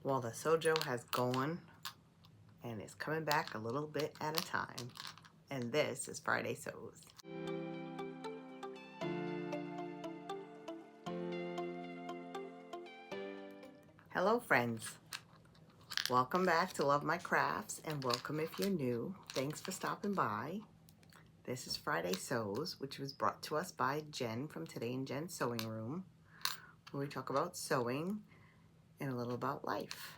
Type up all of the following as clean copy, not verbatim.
Well, the SewJo has gone and is coming back a little bit at a time. And this is Friday Sews. Hello friends. Welcome back to Love My Crafts, and welcome if you're new. Thanks for stopping by. This is Friday Sews, which was brought to us by Jen from Today in Jen's Sewing Room, where we talk about sewing and a little about life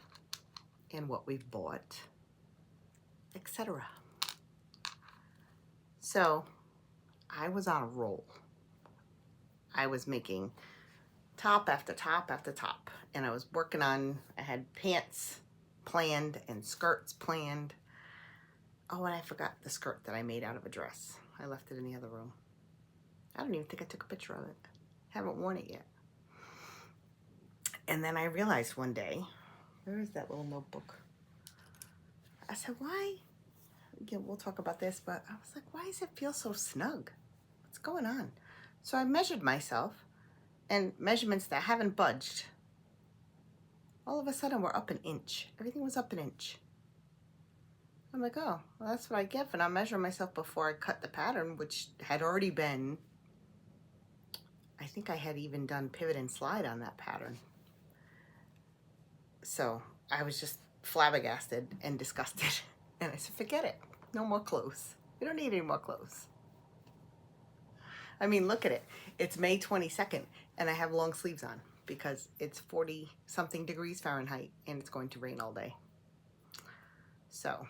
and what we've bought, etc. So I was on a roll. I was making top after top after top, and I was working on, I had pants planned and skirts planned. Oh, and I forgot the skirt that I made out of a dress. I left it in the other room. I don't even think I took a picture of it. Haven't worn it yet. And then I realized one day, where is that little notebook? I said, why? Yeah, we'll talk about this, but I was like, why does it feel so snug? What's going on? So I measured myself, and measurements that haven't budged. All of a sudden, we're up an inch. Everything was up an inch. I'm like, oh, well, that's what I get for not measuring myself before I cut the pattern, which had already been, I think I had even done pivot and slide on that pattern. So I was just flabbergasted and disgusted. And I said, forget it. No more clothes. We don't need any more clothes. I mean, look at it. It's May 22nd, and I have long sleeves on because it's 40 something degrees Fahrenheit and it's going to rain all day. So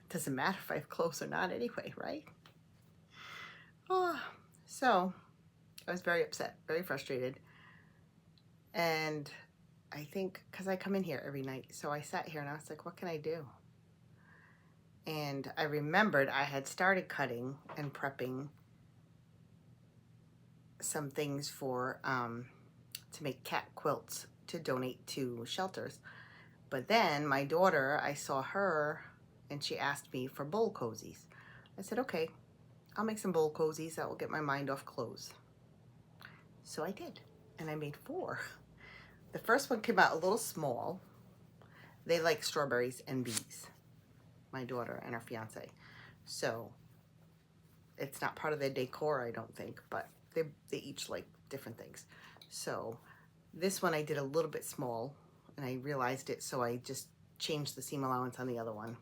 it doesn't matter if I have clothes or not anyway, right? Oh, so I was very upset, very frustrated. And I think because I come in here every night, so I sat here and I was like, what can I do? And I remembered I had started cutting and prepping some things for to make cat quilts to donate to shelters. But then my daughter, I saw her and she asked me for bowl cozies. I said, okay, I'll make some bowl cozies that will get my mind off clothes. So I did, and I made 4. The first one came out a little small. They like strawberries and bees, my daughter and her fiance. So it's not part of their decor, I don't think, but they each like different things. So this one I did a little bit small, and I realized it, so I just changed the seam allowance on the other one.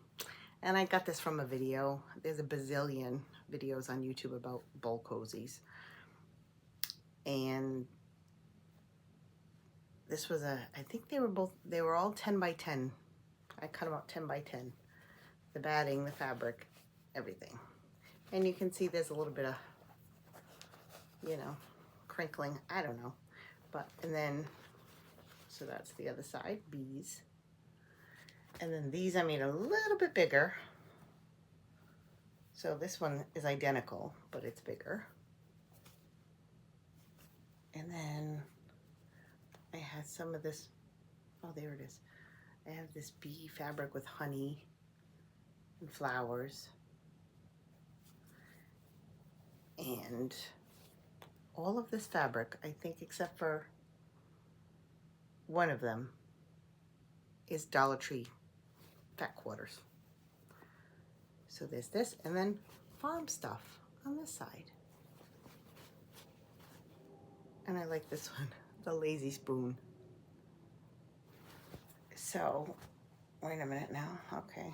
And I got this from a video. There's a bazillion videos on YouTube about bowl cozies. And this was I think they were all 10 by 10. I cut them out 10 by 10. The batting, the fabric, everything. And you can see there's a little bit of, crinkling. I don't know. But, and then, so that's the other side, bees. And then these I made a little bit bigger. So this one is identical, but it's bigger. And then I had some of this, oh, there it is. I have this bee fabric with honey and flowers. And all of this fabric, I think except for one of them, is Dollar Tree fat quarters. So there's this, and then farm stuff on this side. And I like this one, the lazy spoon. So, wait a minute now, okay.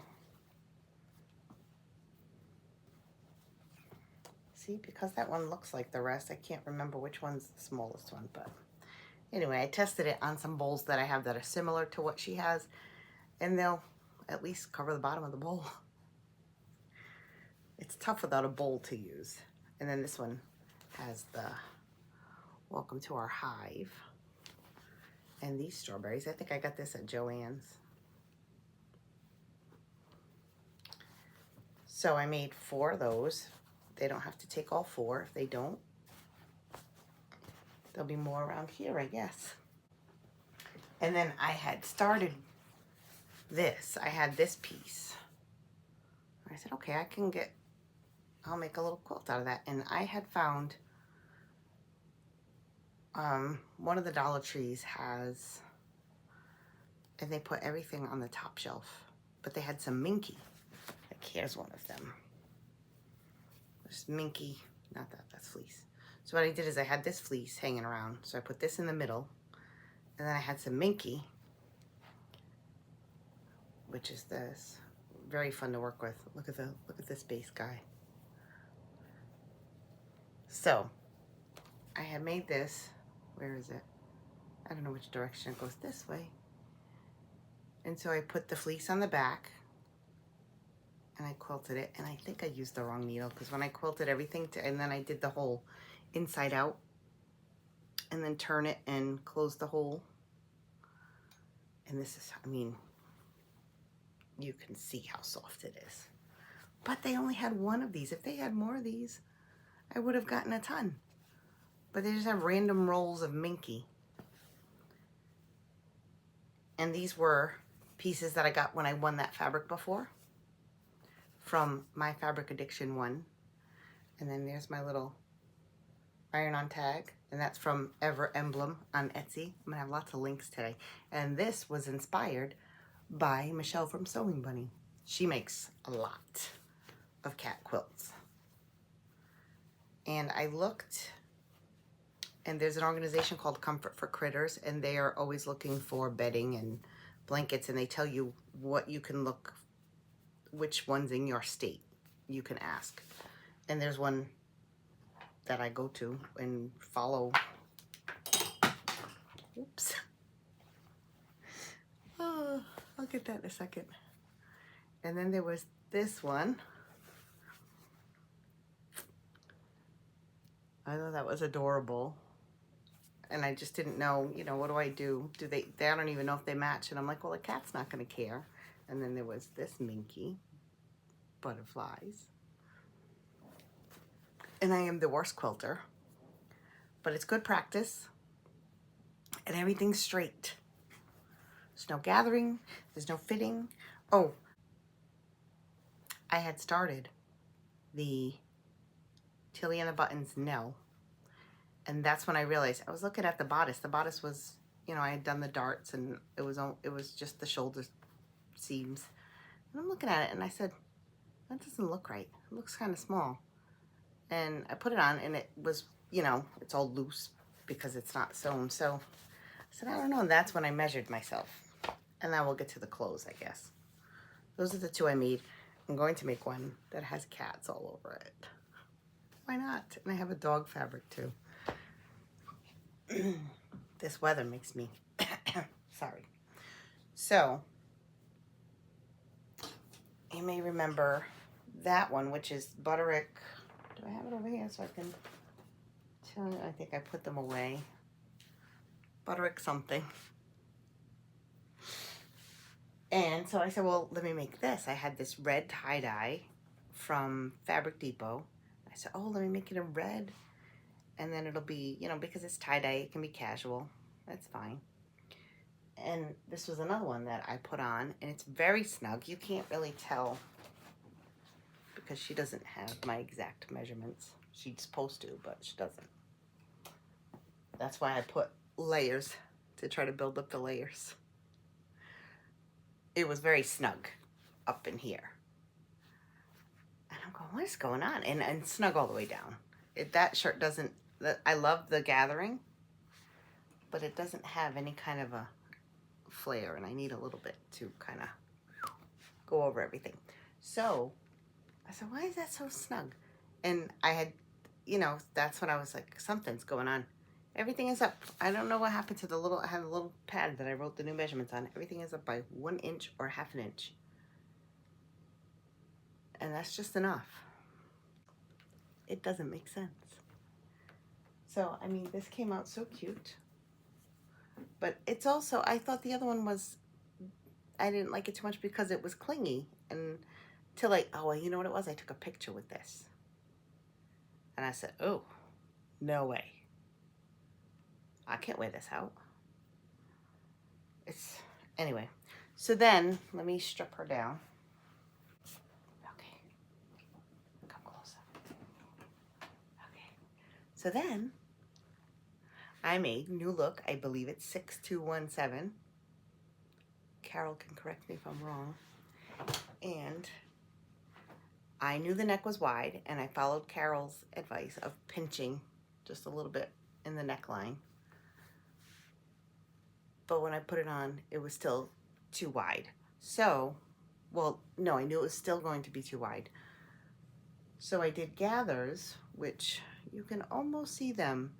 See, because that one looks like the rest, I can't remember which one's the smallest one, but anyway, I tested it on some bowls that I have that are similar to what she has, and they'll at least cover the bottom of the bowl. It's tough without a bowl to use. And then this one has the Welcome to Our Hive. And these strawberries, I think I got this at Joann's. So I made 4 of those. They don't have to take all 4. If they don't, there'll be more around here, I guess. And then I had started this. I had this piece. I said, okay, I'll make a little quilt out of that. And I had found one of the Dollar Trees has and they put everything on the top shelf. But they had some minky. Like, here's one of them. There's minky, not that, that's fleece. So what I did is I had this fleece hanging around. So I put this in the middle, and then I had some minky, which is this. Very fun to work with. Look at this base guy. So I had made this. Where is it? I don't know which direction it goes. This way. And so I put the fleece on the back and I quilted it, and I think I used the wrong needle because when I quilted everything and then I did the whole inside out and then turn it and close the hole. And this is, I mean, you can see how soft it is. But they only had one of these. If they had more of these, I would have gotten a ton. But they just have random rolls of minky. And these were pieces that I got when I won that fabric before from My Fabric Addiction 1. And then there's my little iron-on tag, and that's from Ever Emblem on Etsy. I'm gonna have lots of links today. And this was inspired by Michelle from Sewing Bunny. She makes a lot of cat quilts. And I looked, and there's an organization called Comfort for Critters, and they are always looking for bedding and blankets, and they tell you what you can look, which one's in your state you can ask. And there's one that I go to and follow. Oops. Oh, I'll get that in a second. And then there was this one. I thought that was adorable. And I just didn't know, you know, what do I do? They don't even know if they match. And I'm like, well, the cat's not gonna care. And then there was this minky, butterflies. And I am the worst quilter, but it's good practice. And everything's straight. There's no gathering, there's no fitting. Oh, I had started the Tilly and the Buttons No. And that's when I realized, I was looking at the bodice. The bodice was, you know, I had done the darts and it was just the shoulder seams. And I'm looking at it and I said, that doesn't look right. It looks kind of small. And I put it on and it was, you know, it's all loose because it's not sewn. So I said, I don't know. And that's when I measured myself. And now we'll get to the clothes, I guess. Those are the two I made. I'm going to make one that has cats all over it. Why not? And I have a dog fabric too. This weather makes me sorry. So you may remember that one, which is Butterick. Do I have it over here so I can tell you? I think I put them away. Butterick something. And so I said, well, let me make this. I had this red tie-dye from Fabric Depot. I said, oh, let me make it in red. And then it'll be, you know, because it's tie-dye, it can be casual. That's fine. And this was another one that I put on, and it's very snug. You can't really tell because she doesn't have my exact measurements. She's supposed to, but she doesn't. That's why I put layers to try to build up the layers. It was very snug up in here. And I'm going, what is going on? And snug all the way down. That shirt doesn't, I love the gathering, but it doesn't have any kind of a flare, and I need a little bit to kind of go over everything. So I said, why is that so snug? And I had, you know, that's when I was like, something's going on. Everything is up. I don't know what happened to the little, I had a little pad that I wrote the new measurements on. Everything is up by 1 inch or ½ inch. And that's just enough. It doesn't make sense. So, I mean, this came out so cute. But it's also, I thought the other one was, I didn't like it too much because it was clingy. And till oh, you know what it was? I took a picture with this. And I said, oh, no way. I can't wear this out. Anyway. So then, let me strip her down. Okay. Come closer. Okay. So then, I made new look. I believe it's 6217. Carole can correct me if I'm wrong. And I knew the neck was wide, and I followed Carole's advice of pinching just a little bit in the neckline. But when I put it on, it was still too wide. So, well, no, I knew it was still going to be too wide. So I did gathers, which you can almost see them.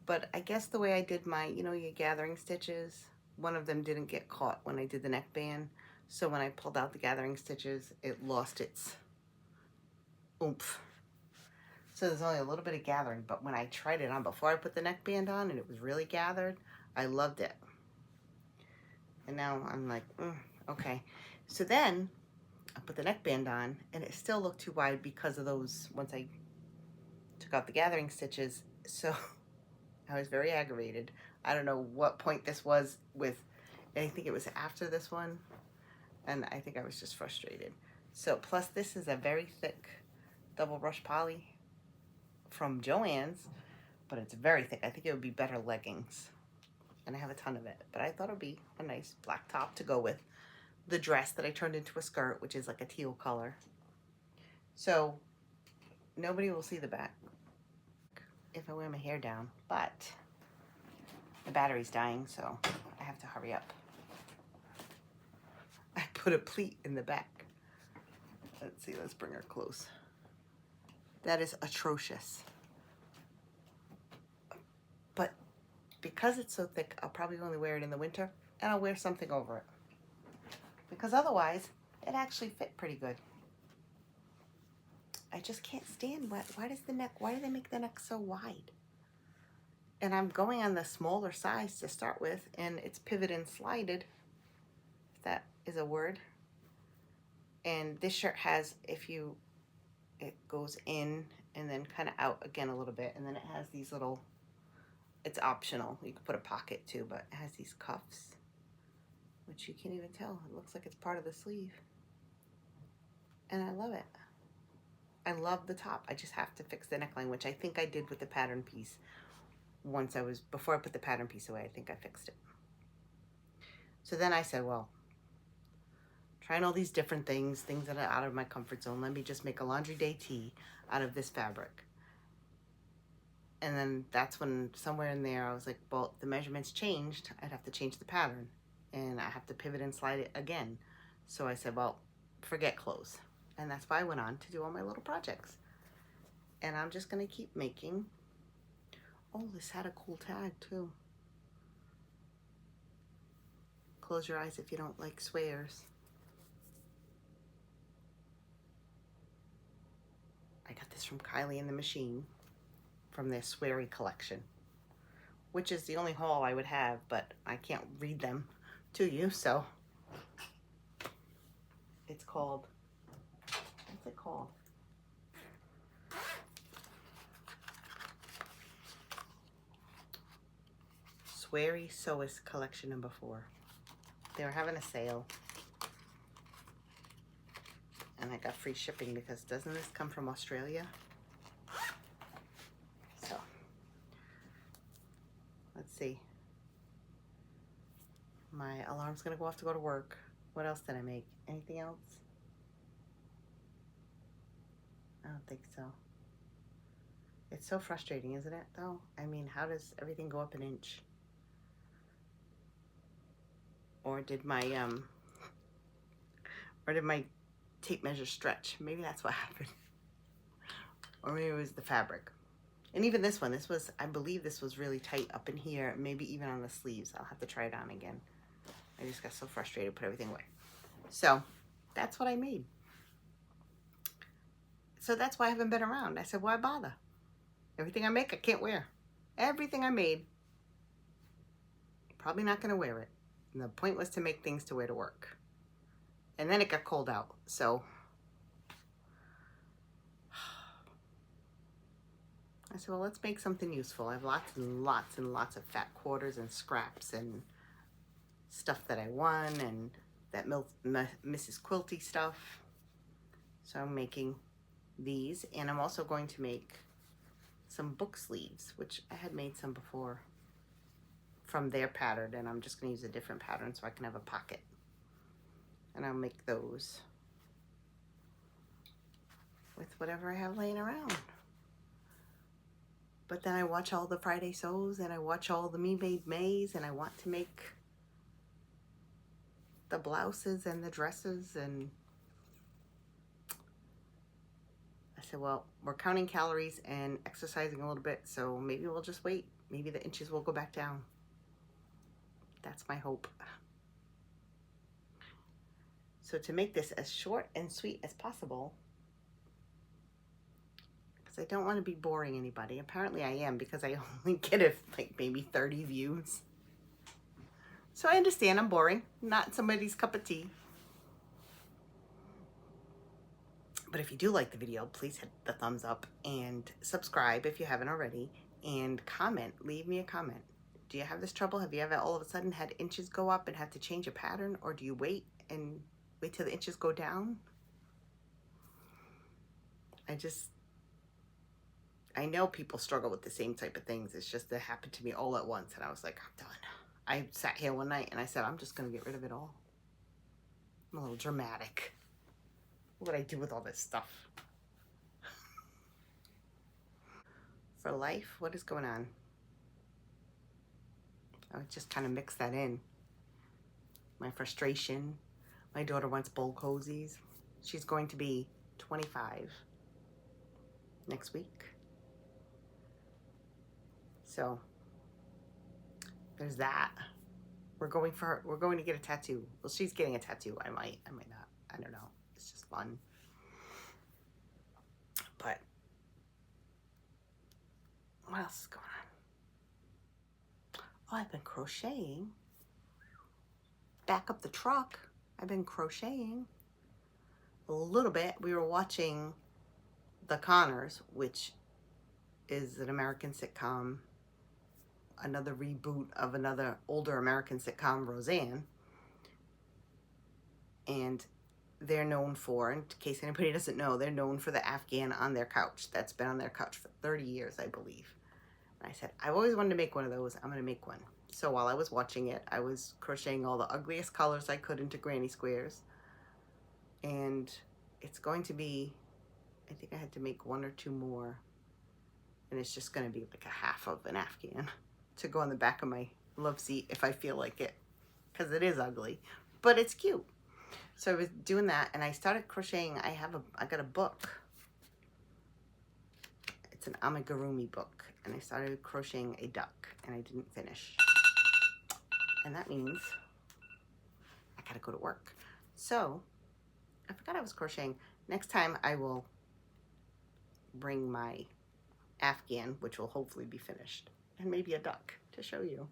But I guess the way I did my, your gathering stitches, one of them didn't get caught when I did the neckband. So when I pulled out the gathering stitches, it lost its oomph. So there's only a little bit of gathering, but when I tried it on before I put the neckband on and it was really gathered, I loved it. And now I'm like, okay. So then I put the neckband on and it still looked too wide because of those, once I took out the gathering stitches. So I was very aggravated. I don't know what point this was with, I think it was after this one. And I think I was just frustrated. So plus this is a very thick double brush poly from Joann's, but it's very thick. I think it would be better leggings. And I have a ton of it, but I thought it would be a nice black top to go with the dress that I turned into a skirt, which is like a teal color. So nobody will see the back if I wear my hair down, but the battery's dying, so I have to hurry up. I put a pleat in the back. Let's see, let's bring her close. That is atrocious. But because it's so thick, I'll probably only wear it in the winter, and I'll wear something over it. Because otherwise, it actually fit pretty good. I just can't stand why do they make the neck so wide? And I'm going on the smaller size to start with, and it's pivot and slided, if that is a word. And this shirt has, it goes in and then kind of out again a little bit, and then it has these little, it's optional. You can put a pocket too, but it has these cuffs, which you can't even tell. It looks like it's part of the sleeve. And I love it. I love the top. I just have to fix the neckline, which I think I did with the pattern piece. Before I put the pattern piece away, I think I fixed it. So then I said, well, trying all these different things that are out of my comfort zone. Let me just make a laundry day tee out of this fabric. And then that's when somewhere in there I was like, well, the measurements changed. I'd have to change the pattern and I have to pivot and slide it again. So I said, well, forget clothes. And that's why I went on to do all my little projects. And I'm just gonna keep making. Oh, this had a cool tag too. Close your eyes if you don't like swears. I got this from Kylie and the Machine from their sweary collection, which is the only haul I would have, but I can't read them to you, so it's called, what's it called? Sweary Sewist collection number 4. They were having a sale. And I got free shipping because doesn't this come from Australia? So, let's see. My alarm's gonna go off to go to work. What else did I make? Anything else? I don't think so. It's so frustrating, isn't it, though? I mean, how does everything go up an inch? Or did my tape measure stretch? Maybe that's what happened. Or maybe it was the fabric. And even this one, I believe this was really tight up in here, maybe even on the sleeves. I'll have to try it on again. I just got so frustrated, put everything away. So that's what I made. So that's why I haven't been around. I said, why bother? Everything I make, I can't wear. Everything I made, probably not gonna wear it. And the point was to make things to wear to work. And then it got cold out, so I said, well, let's make something useful. I have lots and lots and lots of fat quarters and scraps and stuff that I won and that Mrs. Quilty stuff. So I'm making these, and I'm also going to make some book sleeves, which I had made some before from their pattern, and I'm just going to use a different pattern so I can have a pocket. And I'll make those with whatever I have laying around. But then I watch all the Friday sews and I watch all the Me Made Mays, and I want to make the blouses and the dresses, and I said, well, we're counting calories and exercising a little bit, so maybe we'll just wait. Maybe the inches will go back down. That's my hope. So to make this as short and sweet as possible, because I don't want to be boring anybody. Apparently I am, because I only get like maybe 30 views. So I understand I'm boring, not somebody's cup of tea. But if you do like the video, please hit the thumbs up and subscribe if you haven't already, and comment, leave me a comment. Do you have this trouble? Have you ever all of a sudden had inches go up and have to change a pattern, or do you wait till the inches go down? I know people struggle with the same type of things. It's just that happened to me all at once, and I was like, I'm done. I sat here one night and I said, I'm just gonna get rid of it all. I'm a little dramatic. What would I do with all this stuff? For life, what is going on? I would just kind of mix that in. My frustration. My daughter wants bowl cozies. She's going to be 25 next week. So there's that. We're going to get a tattoo. Well, she's getting a tattoo. I might not. I don't know. It's just fun. But what else is going on? Oh, I've been crocheting. Back up the truck. I've been crocheting a little bit. We were watching The Connors, which is an American sitcom, another reboot of another older American sitcom, Roseanne. And they're known for, in case anybody doesn't know, they're known for the Afghan on their couch. That's been on their couch for 30 years, I believe. And I said, I've always wanted to make one of those. I'm going to make one. So while I was watching it, I was crocheting all the ugliest colors I could into granny squares. And it's going to be, I think I had to make 1 or 2 more. And it's just going to be like a half of an Afghan to go on the back of my love seat if I feel like it. Because it is ugly, but it's cute. So I was doing that, and I started crocheting. I got a book. It's an amigurumi book, and I started crocheting a duck, and I didn't finish. And that means I gotta go to work. So I forgot I was crocheting. Next time I will bring my Afghan, which will hopefully be finished, and maybe a duck to show you.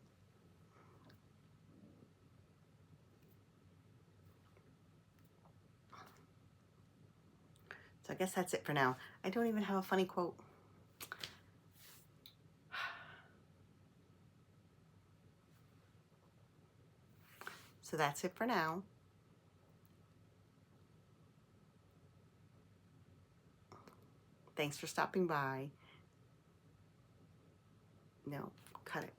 So I guess that's it for now. I don't even have a funny quote. So that's it for now. Thanks for stopping by. No, cut it.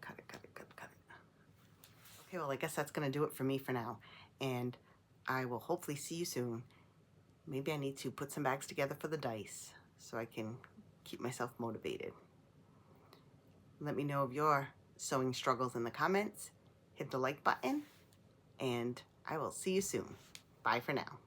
Okay, well, I guess that's gonna do it for me for now. And I will hopefully see you soon. Maybe I need to put some bags together for the dice so I can keep myself motivated. Let me know of your sewing struggles in the comments. Hit the like button, and I will see you soon. Bye for now.